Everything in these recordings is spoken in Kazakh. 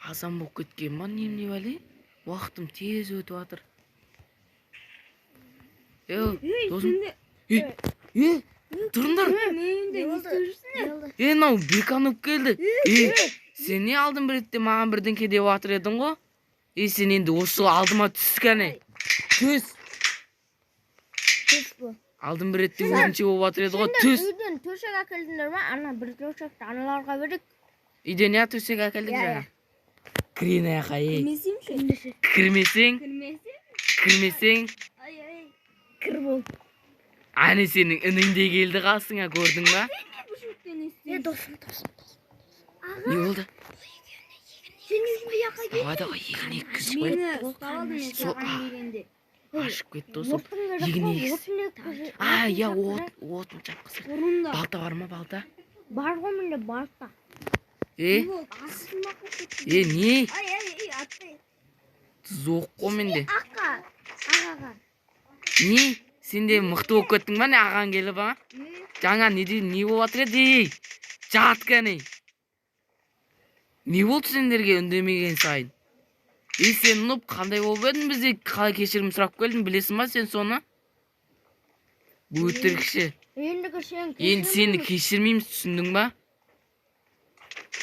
Азан болып кеткен ба, немне бәле? Уақытым тез өтіп жатыр. Досым. Тұрыңдар. Мынау Беканып келді. Сен не алдың бір ретте маған бірдеңке деп жатыр едің ғой? Сен енді осы алдыма түскәне. Түс. Алдың бір ретте өзінше болып жатыр еді ғой. Түс. Үйден төсек әкелдіңдер ма? Ана бір төсекті аналарға бердік. Үйден не төсек әкелдік жаңа? Кірен аяқа, Кірмесең. Кір бол. Ане сенің ініңде келді қасыңа, көрдің ба? Досым. Не болды? Сен өзіңді яқа кел. Ставадағы егін еккізіп қойып. Ашып кетті досым. Егін еккізіп. Я отын чапқызыр. Балта бар ма, балта? Бар ғой мінде балта. Не? Зоқ қой менде. Ағаға. Не? Сен де мықты болып кеттің ба, не ағаң келіп ба? Жаңа не болып жатыр еді? Жат кәне. Не болды сендерге үндемеген сайын? Сен ұнып қандай болып едің, бізде қалай кешірім сұрап келдің, білесің ба сен соны? Өтірікші. Енді сені кешірмейміз, түсіндің ба?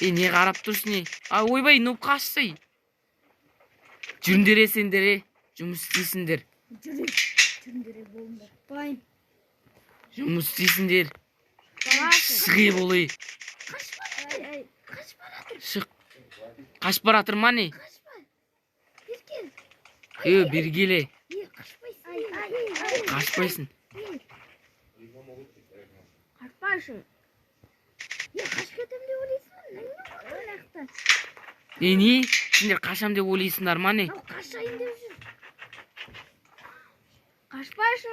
Не қарап тұрсың? Ойбай, ұнып қашсай. Жүріндер сендер, жұмыс істейсіңдер. Жүріндер болыңдар. Жұмыс істейсіңдер. Шығи болай. Шық. Қаш баратыр ма не? Бергеле. Қашпайсың. Қашпайсың. Қашып кетем деп ойлайсың. Не? Сендер қашам деп ойлайсыңдар ма не? Қашайын деп жүр. Қашпайсың.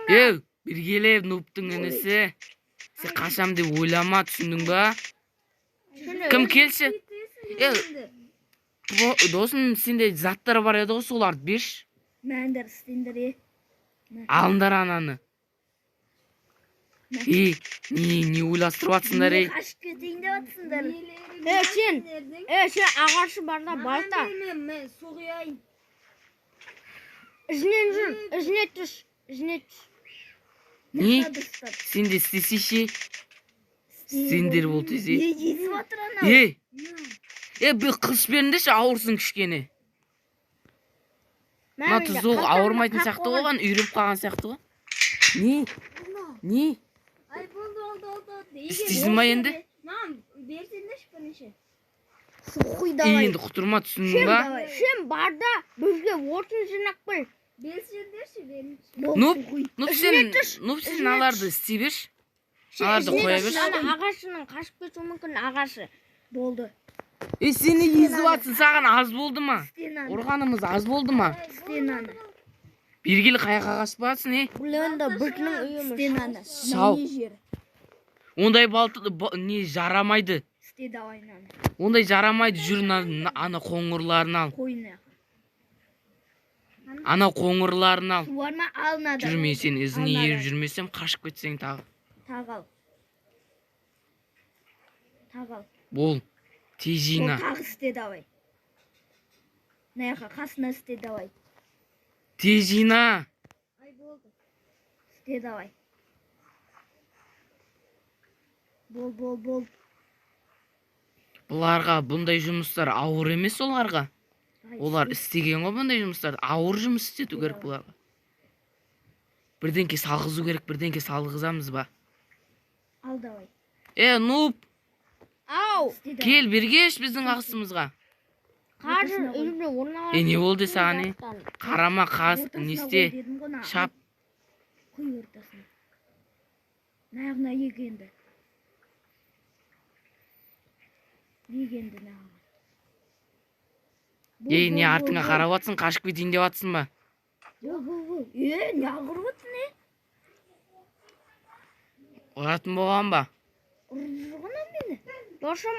Бергеле, нұптың інісі. Сен қашам деп ойлама, түсіндің ба? Кім келші? Досың, сенде заттар бар еді ғой, соларды берші. Мәндер істендер. Алындар ананы. Не ойластырып атсыңдар? Қашып кетейін деп атсыңдар. Сен ағашы барда балта. Мен соғайын. Ізінен жүр, ізіне түс. Не? Сен де істесейші? Сендер бол тесе. Езіп атыр анау. Бір қылыш беріндеші, ауырсың кішкене. Мына тұзуғы ауырмайтын сияқты оған, үйреп қалған сияқты ғой. Не? Істейсің ба енді? Берсендеші бірінші. Енді құтырма, түсіндің ба? Сен барда бізге отын жинақ біл. Нұп сен аларды істей берші. Аларды қоя берші. Ағашының қашып кетуі мүмкін ағашы. Болды. Сені езіп атсын, саған аз болды ма? Орғанымыз аз болды ма? Бергелі қаяқа қашып атсын, Бұлында бірінің үйіміз. Сау. Ондай балты не жарамайды. Ондай жарамайды, жүр ана қоңырларын ал. Ана қоңырларын ал. Жүрмей сен ізіне еріп жүрмесем, қашып кетсең тағы. Тағал. Бол. Тез жина. Тағы істе давай. Наяқа қасына істе давай. Тез жина. Істе давай. Бол. Бұларға бұндай жұмыстар ауыр емес оларға. Олар істеген ғой бұндай жұмыстар. Ауыр жұмыс істету керек бұларға. Бірденке салғызу керек, бірденке салғызамыз ба? Ал давай. Нұп. Ау! Кел, бергеш біздің ағысымызға. Қажыр үйіне орнаған. Не болды саған? Қарама, қас, несте, шап. Қой ортасына. Нағына егенді. Нағына. Не артыңа қарап атсың, қашып кетейін деп атсың ба? Не ағырып атсың, Ұратын болған ба? Ұрғанам мені. Досым,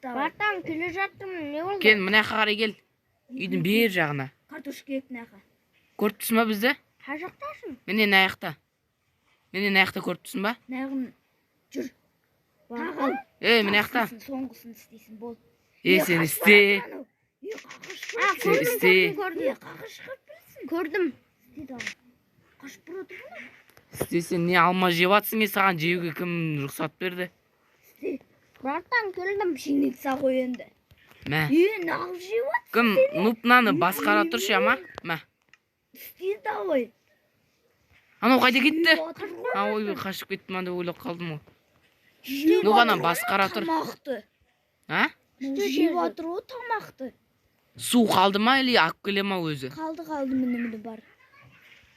бартан келе жаттым, не болды? Кел, мына қарай кел. Үйдің бер жағына. Картошка ек наға. Көріп түсін ба бізді? Қай жақтасың? Менен аяқта. Көріп түсін ба? Нағын жүр. Mine yakta. Soңғысын істейсің, бол. Sen iste. Sen iste. Көрдім. Қашып бұрады бұны. İstesen ne alma jevatsın sağan jeuge kim ruhsat berdi? Братан, келдім, пшеница ғой енді. Mә. Нағыз жеп Kim nupnаны басқара тұршы ама? Mә. істейді давай. Анау қайда кетті? Ой, қашып кетті ма деп ойлап қалдым ғой. Нупаны басқара тұр. Тамақты. А? Жеп отыр ғой тамақты. Су қалды ма или алып келе ма өзі? Қалды міне бар.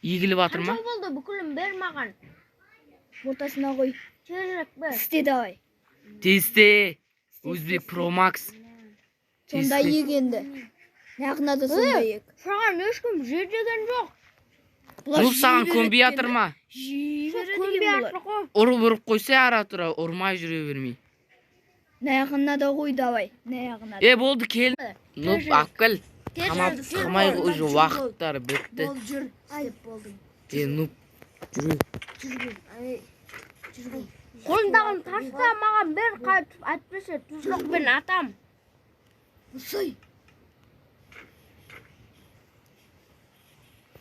Егіліп жатыр ма? Қанша болды бүкілін бер маған. Ортасына қой. Тезірек бер. Істе давай. Тесте. Өзбек Pro Max. Сонда егенді. Нағына да сонда ек. Саған ешкім жер деген жоқ. Нұп саған көнбей жатыр ма? Көнбей жатыр ғой. Ұрып қойса ара тұра, ұрмай жүре бермей. Нағына да қой давай. Нағына. Болды кел. Нұп алып кел. Қамай уже уақыттары бітті. Бол жүр. Істеп болдым. Нұп жүру. Қолындағын ташта маған бер қайтып әтпесе тұзлықпен атам. Ұсай.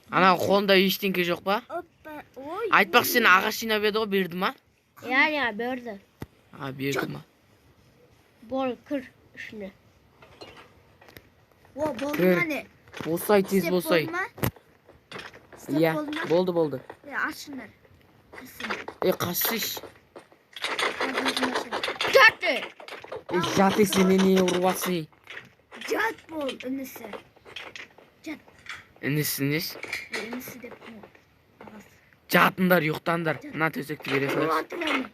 Ана қолында ештеңке жоқ па? Айтпақ сен ағаш жинап еді ғой, берді ма? Я, берді. Берді ма? Бол, кір ішіне. Болды мәне. Болсай, тез болсай. Иә, болды. Ашыныр. Қашыш. Жаты. Жаты сені не ұрвасы? Жат бол, інісі. Жат. Інісінеш? Інісі деп бұл. Жатындар, ұйықтандар. Ана төсекті бере салаш. Олатыраны.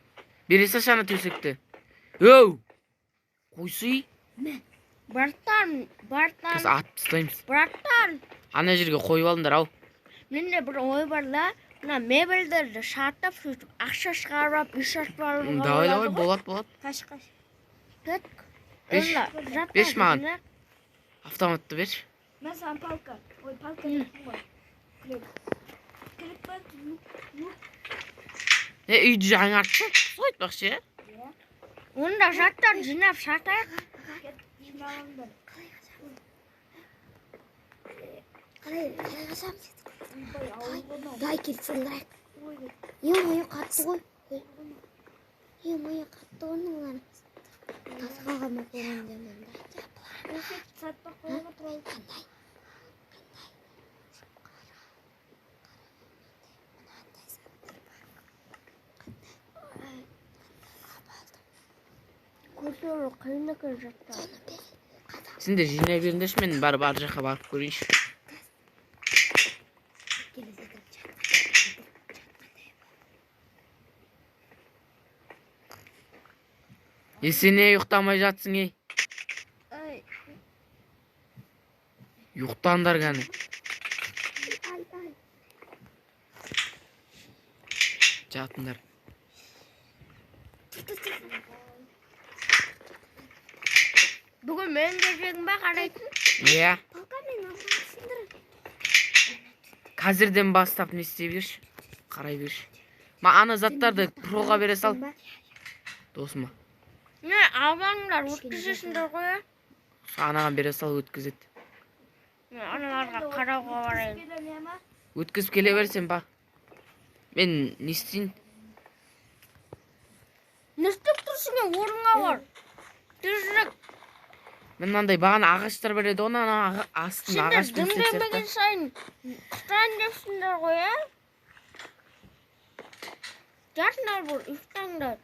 Бере салаш ана төсекті. Өу! Қойсый? Бартан. Қазір атып тастаймыз. Бартан. Ана жерге қойып алыңдар, ау. Менде бір ой бар да, мына мебельдерді шартап сөйтіп ақша шығарып, үй ашып алуға Давай, болады. Қаш. Кет. Беш маған. Автоматты бер. Мен саған палка. Ой, палка еттім ғой. Кіріп бар. Үйді жаңартшы. Сол айтпақшы, е? Онда жаттар жинап сатайық. Дай кетсін лайк. Ой, қатты ғой. Ой, қатты оның тасқаға ма қойғанда мен да. Сатпақ қойға тұралды. Қандай? Көрсеуі қиын екен жаттар. Сен де жинай беріңдерші, мен бар жаққа барып көрейінші. Сен не ұйықтамай жатсың, ей? Ұйықтаңдар ғаны. Жатыңдар. Бүгін мен кезегім ба қарайтын? Иә. Қазірден бастап не істей берші? Қарай берші. Ана заттарды проға бере сал. Досыма. Не, албаңдар, өткізесіңдер ғой. Анаған бере сал, өткізет. Аналарға қарауға барайын. Өткізіп келе берсен ба. Мен не істейін? Не істеп тұрсың, орынға бар. Тезірек. Мен мынандай бағана ағаштар береді, оны астын ағашпен істеп дымдемеген сайын ұйықтайын депсіңдер ғой, ә? Жатыңдар бұл, ұйықтаңдар.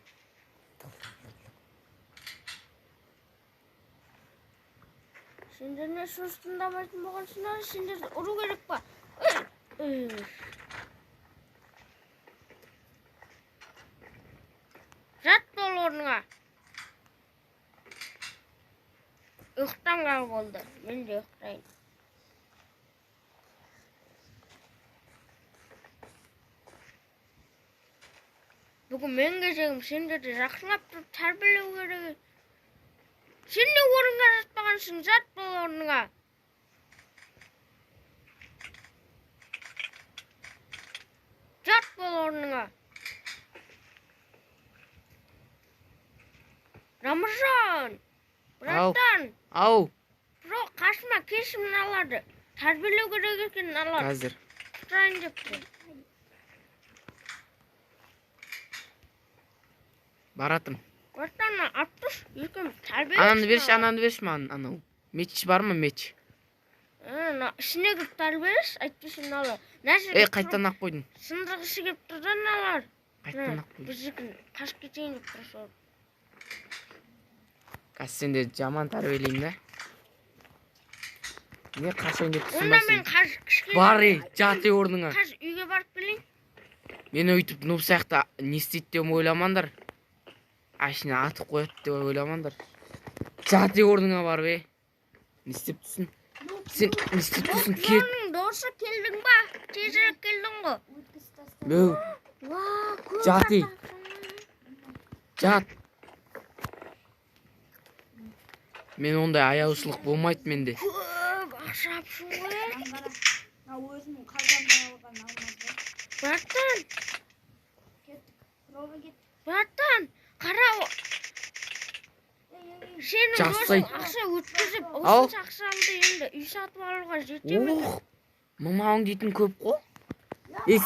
Сендер не сұстындамайтын болғансыңдар, сендерді ұру керек па? Жат бол орныңа. Ұйықтаңдар болды, мен де ұйықтайын. Бүгін мен кезегім сендерді жақсылап тұрып тәрбиелеу керек. Сен не орынға жатпағансың, жат бол орныңа. Жат бол орныңа. Brattan. Ау. Pro kaçma kesin alады. Tarbiyeleu керек eкен alады. Қазір. Tutayın депті. Баратым. Brattan atmış. Екеуміз тәрбие. Ананы берші, ананы берші маған, анау. Меч бар ма, меч? İçine girip tarbiyелес, айтпайсың алады. Нәрсе? Қайттан ақ қойдың. Сындырғысы келіп тұрдан алады. Қайттан ақ қойдың. Біздікін қашып кетейін деп тұрса. Қазір сенде жаман тәрбиелеймін да. Не қашайын деп Онда мен тұрсың қазір кішкене. бар жат орныңа. Қазір үйге барып келейін. Мен өйтіп нұп сияқты не істейді деп ойламаңдар. Ашына атып қояды деп ойламаңдар. Жат орныңа бар бе. Не істеп тұрсың? Сен не істеп тұрсың? Кет. Оның досы келдің ба? Тезірек келдің ғой. Бөу. Жат ей. Жат. Мен ондай аяушылық болмайды менде. Көп ақша апшың ғой. өзімнің қалтамда алған алмады. Братан, Кеттік. Проба кеттік. братан, қара. Сенің Жақсы. досың ақша өткізіп, Ау. осынша ақша алды енді үй сатып алуға жете ме? Ох. Мамаң дейтін көп қой.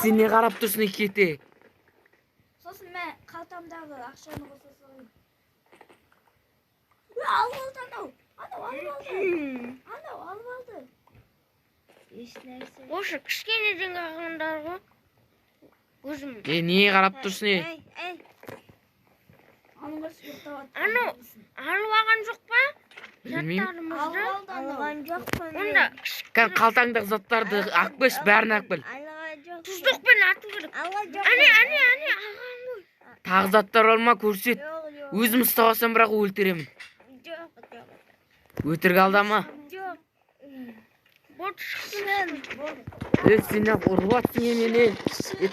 Сен не қарап тұрсың кете? Сосын мен қалтамдағы ақшаны қоса салайын. Алып алды анау. Анау алып алды. Анау алып алды. Ешнәрсе. Осы кішкенеден қалғандар ғой. Өзім. Не қарап тұрсың? Ей. Аныңға сүйектап Анау алып алған жоқ па? Білмеймін. Заттарымызды. алған жоқпын. Онда Қалтаңдағы заттарды ақбеш, бәрін ақбіл. Алған жоқ. тұздықпен ату керек. Алған жоқ. Әне, алған ғой. Тағы заттар алма көрсет. Жоқ. Өзім ұстап алсам бірақ өлтіремін. Жоқ. Өтірік алдама. Жоқ. Болды шықсын. Сен ұрып жатсың мені.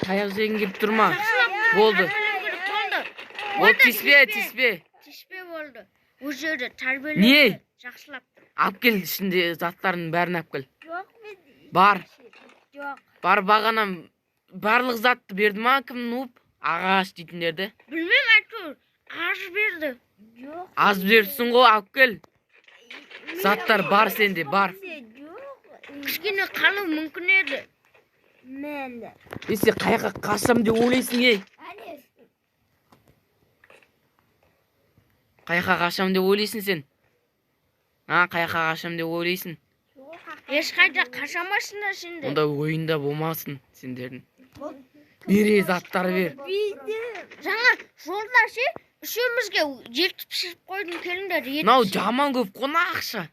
Таяқ жегің келіп тұрма. Болды. Ол тиіспе. Тиіспе болды. Ол жерде тәрбиелеп. Не? Жақсылап. Алып кел ішінде заттардың бәрін алып кел. Жоқ мен. Бар. Жоқ. Бар бағанам барлық затты берді ма кім нуп? Ағаш дейтіндерді. Білмем әйтеуір. Аз берді. Жоқ. Аз берсін ғой алып кел. Заттар бар сенде бар. Жоқ. Кішкене қалу мүмкін еді. Мен де. Сен қаяққа қашсам деп ойлайсың ей. Әне. Қаяққа қашам деп ойлайсың сен. Қаяққа қашам деп ойлайсың. Ешқайда қашамайсыңдар сендер. Онда ойында болмасын сендердің. Бере заттар бер. Жаңа жолда ше үшеумізге жетіп пісіріп қойдың келіңдер. Мынау жаман көп қона ақша.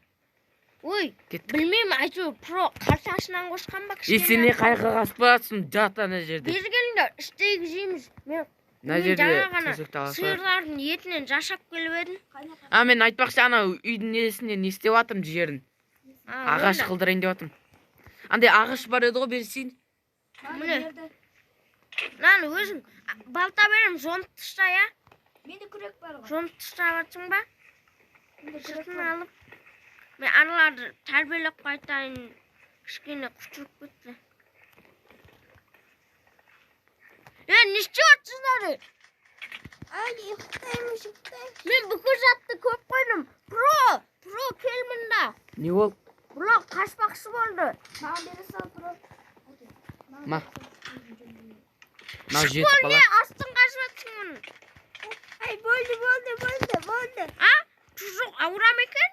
Ой, Кеттік. білмеймін әйтеуір про қалтасынан қосқан ба Сен не қайққа қаспасың жат ана жерде. бері келіңдер, істейік жейміз. Мен Мына жерде жаңа ғана төсекті аласың. сиырлардың етінен жасап келіп едім. Мен айтпақшы ана үйдің несіне не істеп жатырмын жерін. Ағаш қылдырайын деп жатырмын. Андай ағаш бар еді ғой берсейін. Міне. Lan өзің балта берем, жонт тышта я. Менде күрек бар ғой. Жонт тышта жатсың ба? Менде күрек Жұртын бар. алып. Мен аналарды тәрбиелеп қайтайын. Кішкене құтырып кетті. Не істеп жатсыңдар? Ай, ұйықтаймын. Мен бүкіл затты көп қойдым. Про кел мұнда. Не ол? Бұлар қашпақшы болды. Маған бере сал, бро. Ма. Мынау жетіп Бұл не қала. астын қашып жатсың мұны? Ай, болды. Тұзық ауырам екен?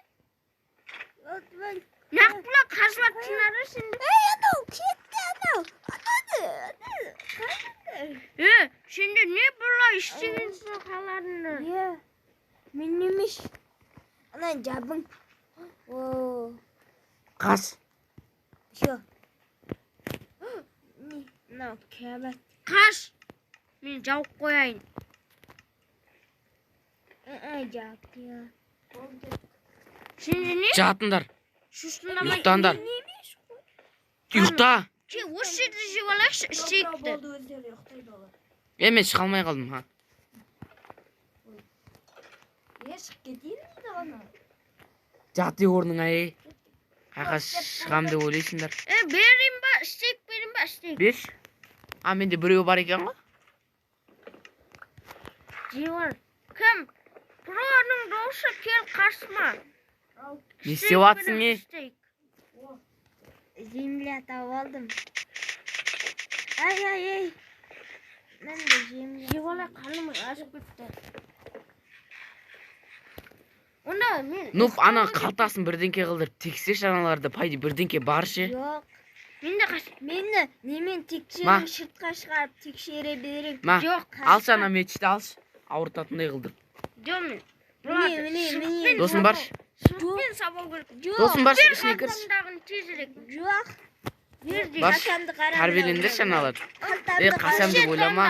Болды. Нақпыла қашып жатсыңдар сенде. Ай, анау, кетті анау. Сенде не бұлар істегенсің қаларында? Мен немеш. Ана жабың. Қаш. Шо. Мынау кәбәт. Қаш. Мен жауып қояйын. Жап, я. Сенде не? Жатыңдар. Шұшындамай. Ұйықтаңдар. Ұйықта. Осы жерде жеп алайықшы, істейікті. Болды өздері ұйықтайды олар. Мен шыға алмай қалдым. Шығып кетейін дейді оны. Жат орныңа ей. Қайқа шығам деп ойлайсыңдар. Берейін ба, істейік берейін ба, істейік. Беш. Менде біреу бар екен ғой. Жеп ал. Кім? Pro'nun dostu kel kaçma. Не істеп жатсың е? Земля тауып алдым. Ай. Мен де земля. Жевала kanım açıp bitti. Onda men Нуп, ана қалтасын бірдеңке қылдырып тексерші аналарды, пайда бірдеңке баршы. Yok. мен de kaç. Мені немен Ма? тексеріп шыртқа шығарып тексере берем. Ма, Жоқ, алшы ана мечті алшы. Ауыртатындай қылдырып. Diyorum. Міне. Досың баршы. Şurtpen sabah görüp. Досың баршы, ішіне кірші. Kalkamdağın tezirek. Жоқ. Verdi. Баршы, Қалтамды қарап. тәрбиелендірші аналарды. Қалтамды қашан деп ойлама.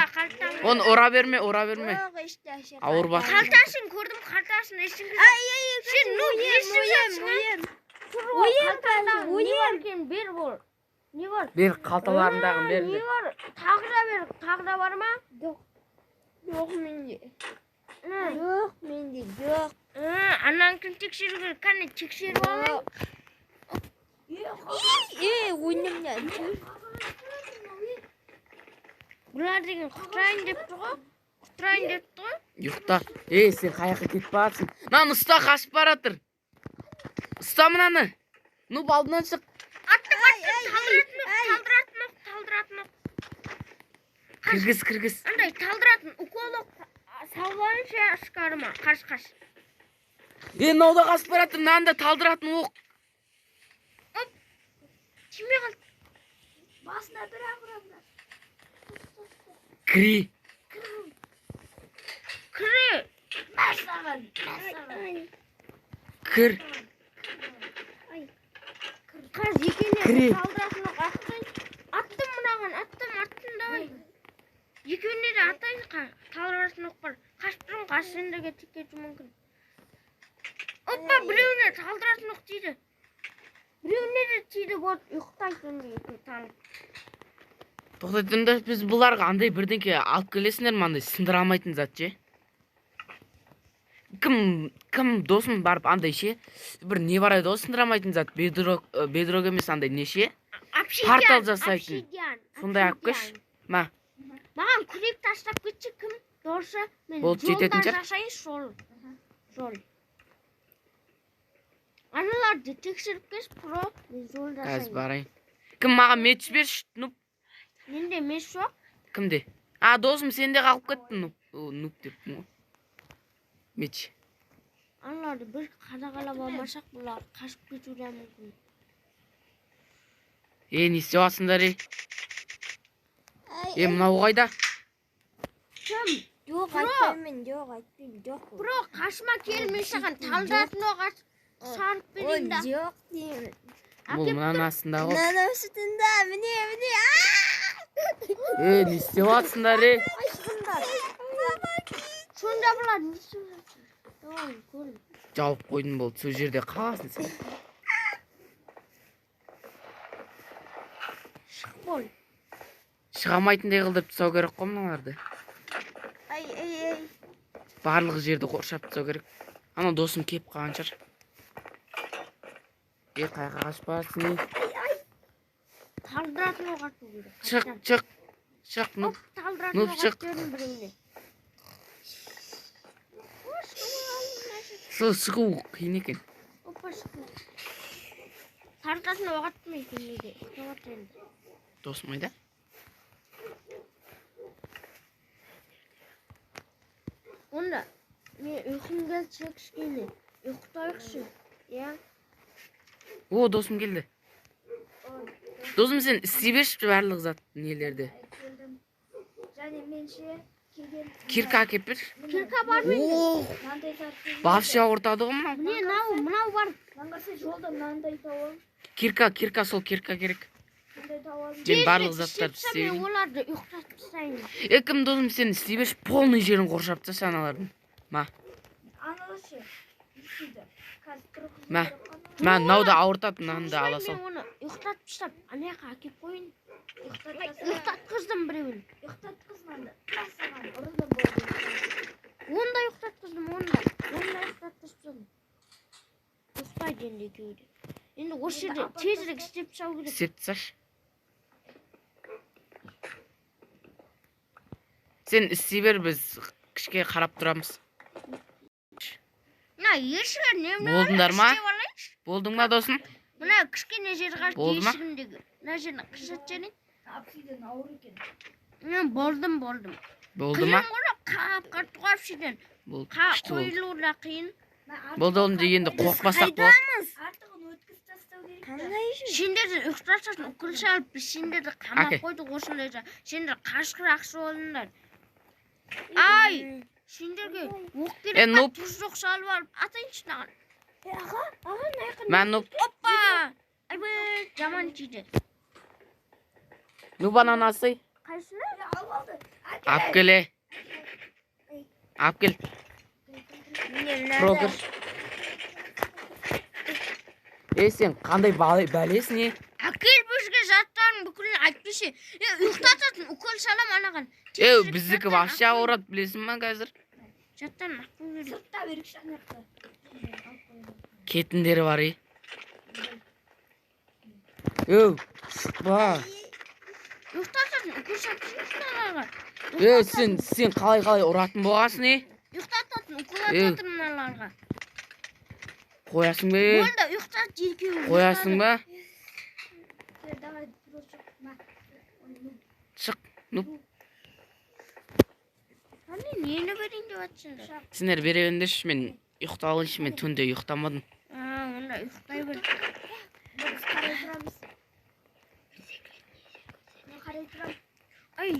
Оны ора берме. Жоқ, ешнәрсе. Ауыр бас. Kaltasın gördüm kaltasın esin güzel. Sen ne Ойым. Ойым қазір, ойым. Bir bol. Ne var? Бер, қалталарындағын берді. Ne var? Tağda var mı? Жоқ менде. Жоқ менде. Жоқ. Anankini tekşirgir. Kanı tekşirip alayım. Ойнымнан. Bular degen kutrayın dep tuğu. Kutrayın dep tuğu. Ұйықта. Сен қаяққа кетіп баратсың. Нан ұста қашып баратыр. Ұста мынаны. Нуп, алдынан шық. Attım. Taldıratın ok. Кіргіз. Anday taldıratın. Ukolok. Savların şey çıkarma. Kaç. Науда қашып баратыр. Нанда талдыратын оқ. Kime kaldı? Басына бір ағырамдар. Кіри. Kırı. Басаған. Кір. Kaz yekene Kiri. taldıratın ok. Attım mınağın. Attım davay. Yekene de atayın. Taldıratın ok var. Kaç senderge tiketi mümkün. Hoppa bireune taldıratın ok deydi. Bireune de deydi. Ұйықтайтын дейді. Tanып. Тоқтайтында біз бұларға андай бірдеңке алып келесіңдер ме, андай сындыра алмайтын зат ше. Кім досым барып андай ше, бір не бар еді, сындыра алмайтын зат, бедрок емес андай не ше. Портал жасайтын. Сондай алып келші. Ма, Маған күрек таштап кетші кім? Дұрысы мен Болды, жететін жолдан шығар. жасайын жол. Аналарды тексеріп кеш, про мен жол қазір жасайын. барайын. Кім маған меч берші, нуп. Менде меш жоқ. Кімде? Досым сенде қалып кеттің, нуп деппін ғой. Меч. Аналарды бір қадағалап алмасақ бұлар қашып кетуі де мүмкін. Не істеп жатсыңдар, мынау қайда? Кім? Жоқ айтпаймын, жоқ. Про қашыма келмей саған талдатын оғаш санып берейін да. Жоқ деймін. Бұл мынаның астында ғой. Мынаның үстінде, міне. Не істеп жатсыңдар, Сонда бұлар не істеп жатыр? Давай көрін. Жауып қойдың болды, сол жерде қаласың сен. Шық бол. Шығамайтындай қылдырып тастау керек қой мыналарды. Ай. Барлық жерді қоршап тастау керек. Ана досым кеп қалған шығар. Қайқа қашып барасың, Талдыратын оғаш бұл. Шық, нуп. Талдыратын Нуп, оғаш шық. көрін біреуіне. Сол шығу қиын екен. Опа шықын. Талдыратын оғаш мы екен неде? Досым айда? Онда, мен ұйқым келді кішкене. Ұйықтайықшы. Досым келді. Досым сен істей берші барлық зат нелерді. Және менше келген. Кирка әкеп берші. Кирка бар менде. Вообще ауыртады ғой мынау. Мынау бар. Маңғарса жолда мынандай тауым. Кирка, сол кирка керек. Мынандай тауым. Мен барлық заттарды істей берейін. Оларды ұйықтатып тастайын. Кім досым сен істей берші, полный жерін қоршап тасташы аналардың. Аналашы. Үстейді. Ма, мынауды ауыртады, мынаны да ала сал. Мен оны ұйықтатып тастап, анаяққа әкеп қойын. Ұйықтатқыздым біреуін. Ұйықтатқызманды. Саған ұрыным болды. Онда ұйықтатқыздым, онда ұйықтатқыздым. Ұйықтайды енді екеуі де. Енді осы жерде тезірек істеп тастау керек. Істеп тасташы. Сен істей бер, біз кішке қарап тұрамыз. ешіге немне Болдыңдар ма? істеп алайыншы. Болдың ма досым? Мына кішкене жері қарсы Болды ма? есігіндегі. Мына жерін қышат және. Апсиден ауыр екен. Болдым. Болды Қиын ма? ғой, қап қатты қапшыдан. Болды. Қа Күшті болды. қойылуы да қиын. Болды оğlum дегенде қорықпасақ болады. Артығын өткізіп тастау керек. Қандай үшін? Сендерді ұйықтатасың, үкіл салып, біз сендерді қамап Әке. қойдық осындай жа. Сендер қашқыр ақсы болыңдар. Ай! Сендерге оқ керек нұп. тұз жоқ салып алып, атайыншы наған. Аға, найқын. Mən Nub. Оппа! Айбай, жаман тиді. Nub ananası. Қайсыны? Алып алды. Alып kele. Alып kел. Прогер. Сен қандай бәлесің е? Әкел бізге заттарын бүкілін айтпесе. Ұйықтататын үкіл салам анаған. Біздікі вообще ауырады білесің ма қазір? Заттарын ақыл берді. Сыртта берік шаңырақта. Кетіндері бар е. Шықпа. Ұйықтататын үкіл салсын аналарға. Сен қалай ұратын болғасың е? Ұйықтататын үкіл ататын аналарға. Қоясың бе? Болды ұйықтат екеуі. Қоясың ба? Давай, Шық. Nub. Нені берейін деп атсыңдар? Сендер бере өндерші, мен ұйықта алыншы, мен түнде ұйықтамадым. Онда ұйықтай бер. Біз қарай тұрамыз. Мен қарай тұрамын. Ай,